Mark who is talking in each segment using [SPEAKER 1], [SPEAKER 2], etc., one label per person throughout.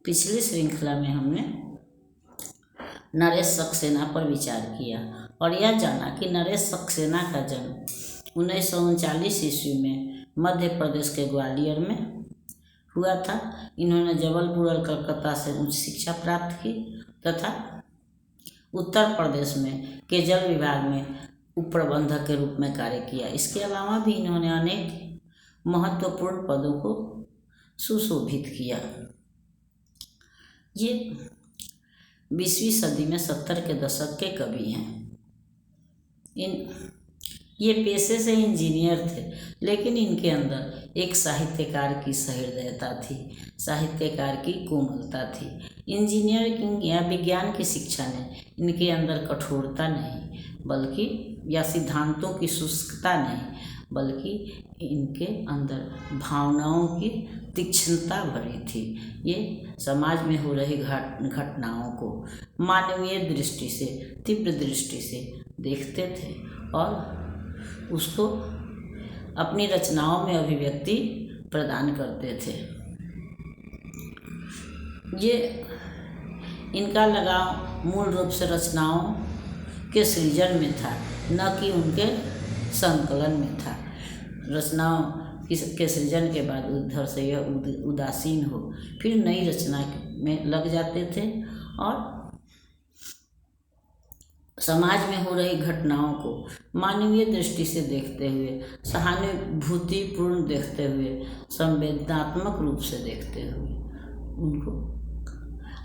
[SPEAKER 1] पिछली श्रृंखला में हमने नरेश सक्सेना पर विचार किया और यह जाना कि नरेश सक्सेना का जन्म 1939 ईस्वी में मध्य प्रदेश के ग्वालियर में हुआ था। इन्होंने जबलपुर और कलकत्ता से उच्च शिक्षा प्राप्त की तथा उत्तर प्रदेश में केजल विभाग में उप प्रबंधक के रूप में कार्य किया। इसके अलावा भी इन्होंने अनेक महत्वपूर्ण पदों को सुशोभित किया। ये 20वीं सदी में 70 के दशक के कवि हैं। ये पेशे से इंजीनियर थे, लेकिन इनके अंदर एक साहित्यकार की सहृदयता थी, साहित्यकार की कोमलता थी। इंजीनियरिंग या विज्ञान की शिक्षा ने इनके अंदर कठोरता नहीं बल्कि या सिद्धांतों की शुष्कता नहीं, बल्कि इनके अंदर भावनाओं की तीक्ष्णता भरी थी। ये समाज में हो रही घटनाओं को मानवीय दृष्टि से, तीव्र दृष्टि से देखते थे और उसको अपनी रचनाओं में अभिव्यक्ति प्रदान करते थे। ये इनका लगाव मूल रूप से रचनाओं के सृजन में था, न कि उनके संकलन में था। रचनाओं के सृजन के बाद उधर से यह उदासीन हो फिर नई रचना में लग जाते थे और समाज में हो रही घटनाओं को मानवीय दृष्टि से देखते हुए, सहानुभूतिपूर्ण देखते हुए, संवेदनात्मक रूप से देखते हुए उनको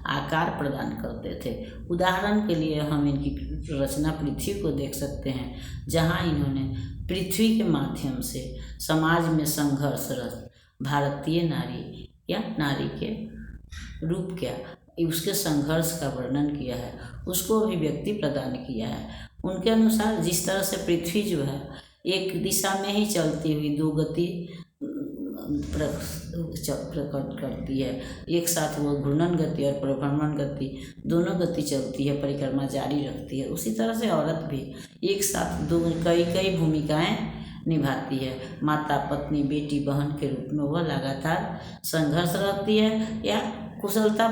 [SPEAKER 1] आकार प्रदान करते थे। उदाहरण के लिए हम इनकी रचना पृथ्वी को देख सकते हैं, जहाँ इन्होंने पृथ्वी के माध्यम से समाज में संघर्षरत भारतीय नारी या नारी के रूप क्या उसके संघर्ष का वर्णन किया है, उसको अभिव्यक्ति प्रदान किया है। उनके अनुसार जिस तरह से पृथ्वी जो है एक दिशा में ही चलती हुई दो गति प्रकट करती है, एक साथ वो घूर्णन गति और परिभ्रमण गति दोनों गति चलती है, परिक्रमा जारी रखती है। उसी तरह से औरत भी एक साथ कई भूमिकाएं निभाती है। माता, पत्नी, बेटी, बहन के रूप में वह लगातार संघर्ष रहती है या कुशलता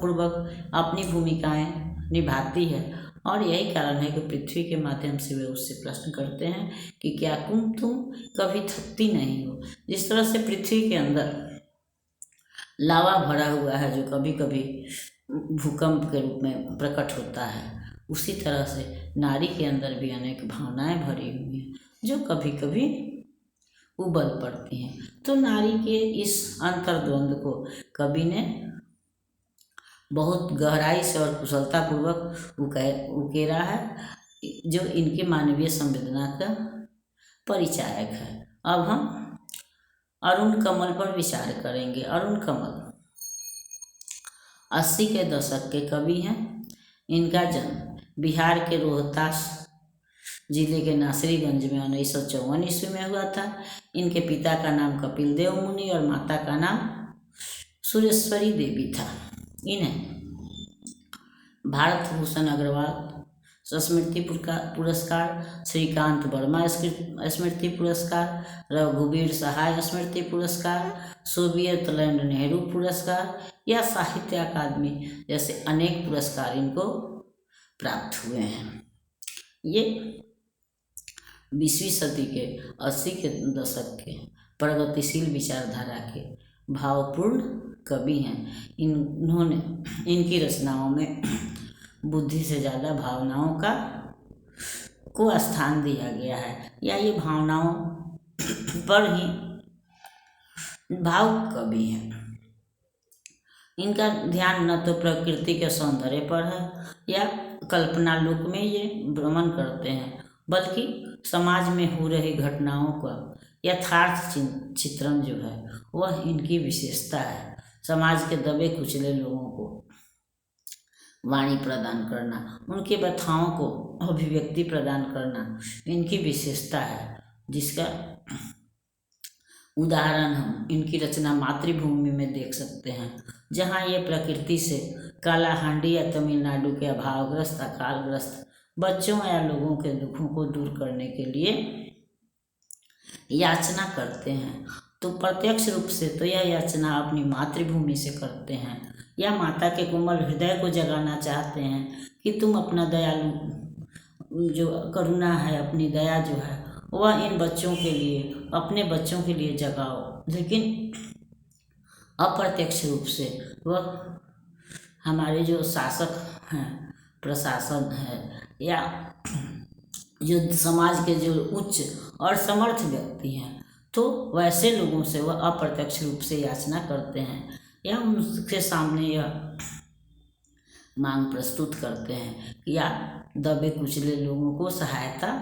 [SPEAKER 1] पूर्वक अपनी भूमिकाएं निभाती है। और यही कारण है कि पृथ्वी के माध्यम से वे उससे प्रश्न करते हैं कि क्या तुम कभी थकती नहीं हो। जिस तरह से पृथ्वी के अंदर लावा भरा हुआ है जो कभी कभी भूकंप के रूप में प्रकट होता है, उसी तरह से नारी के अंदर भी अनेक भावनाएं भरी हुई हैं जो कभी कभी उबल पड़ती हैं। तो नारी के इस अंतर्द्वंद को कवि ने बहुत गहराई से और कुशलतापूर्वक उकेरा है, जो इनकी मानवीय संवेदना का परिचायक है। अब हम अरुण कमल पर विचार करेंगे। अरुण कमल 80 के दशक के कवि हैं। इनका जन्म बिहार के रोहतास जिले के नासरीगंज में 1954 ईस्वी में हुआ था। इनके पिता का नाम कपिल देव मुनि और माता का नाम सुरेश्वरी देवी था। इन्हें भारत भूषण अग्रवाल स्मृति पुरस्कार, श्रीकांत वर्मा स्मृति पुरस्कार, रघुवीर सहाय स्मृति पुरस्कार, सोवियत लैंड नेहरू पुरस्कार या साहित्य अकादमी जैसे अनेक पुरस्कार इनको प्राप्त हुए हैं। ये 20वीं सदी के 80 के दशक के प्रगतिशील विचारधारा के भावपूर्ण कवि हैं। इन्होंने इनकी रचनाओं में बुद्धि से ज़्यादा भावनाओं को स्थान दिया गया है, या ये भावनाओं पर ही भावुक कवि हैं। इनका ध्यान न तो प्रकृति के सौंदर्य पर है या कल्पना लोक में ये भ्रमण करते हैं, बल्कि समाज में हो रही घटनाओं का यथार्थ चित्रण जो है वह इनकी विशेषता है। समाज के दबे कुचले लोगों को वाणी प्रदान करना, उनके व्यथाओं को अभिव्यक्ति प्रदान करना इनकी विशेषता है, जिसका उदाहरण हम इनकी रचना मातृभूमि में देख सकते हैं, जहाँ ये प्रकृति से कालाहांडी या तमिलनाडु के अभावग्रस्त, अकालग्रस्त बच्चों या लोगों के दुखों को दूर करने के लिए याचना करते हैं। तो प्रत्यक्ष रूप से तो यह याचना अपनी मातृभूमि से करते हैं, या माता के कोमल हृदय को जगाना चाहते हैं कि तुम अपना दयालु जो करुणा है, अपनी दया जो है वह इन बच्चों के लिए, अपने बच्चों के लिए जगाओ। लेकिन अप्रत्यक्ष रूप से वह हमारे जो शासक हैं, प्रशासन है, या जो समाज के जो उच्च और समर्थ व्यक्ति हैं, तो वैसे लोगों से वह अप्रत्यक्ष रूप से याचना करते हैं, या उनके सामने यह मांग प्रस्तुत करते हैं कि आप दबे कुचले लोगों को सहायता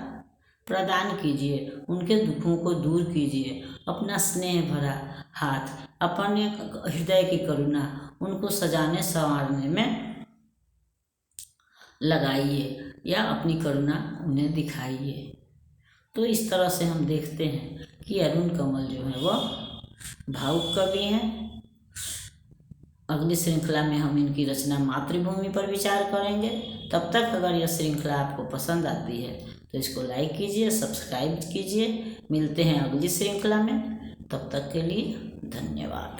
[SPEAKER 1] प्रदान कीजिए, उनके दुखों को दूर कीजिए, अपना स्नेह भरा हाथ, अपने हृदय की करुणा उनको सजाने संवारने में लगाइए, या अपनी करुणा उन्हें दिखाइए। तो इस तरह से हम देखते हैं कि अरुण कमल जो है वह भावुक कवि हैं। अगली श्रृंखला में हम इनकी रचना मातृभूमि पर विचार करेंगे। तब तक अगर यह श्रृंखला आपको पसंद आती है तो इसको लाइक कीजिए, सब्सक्राइब कीजिए। मिलते हैं अगली श्रृंखला में, तब तक के लिए धन्यवाद।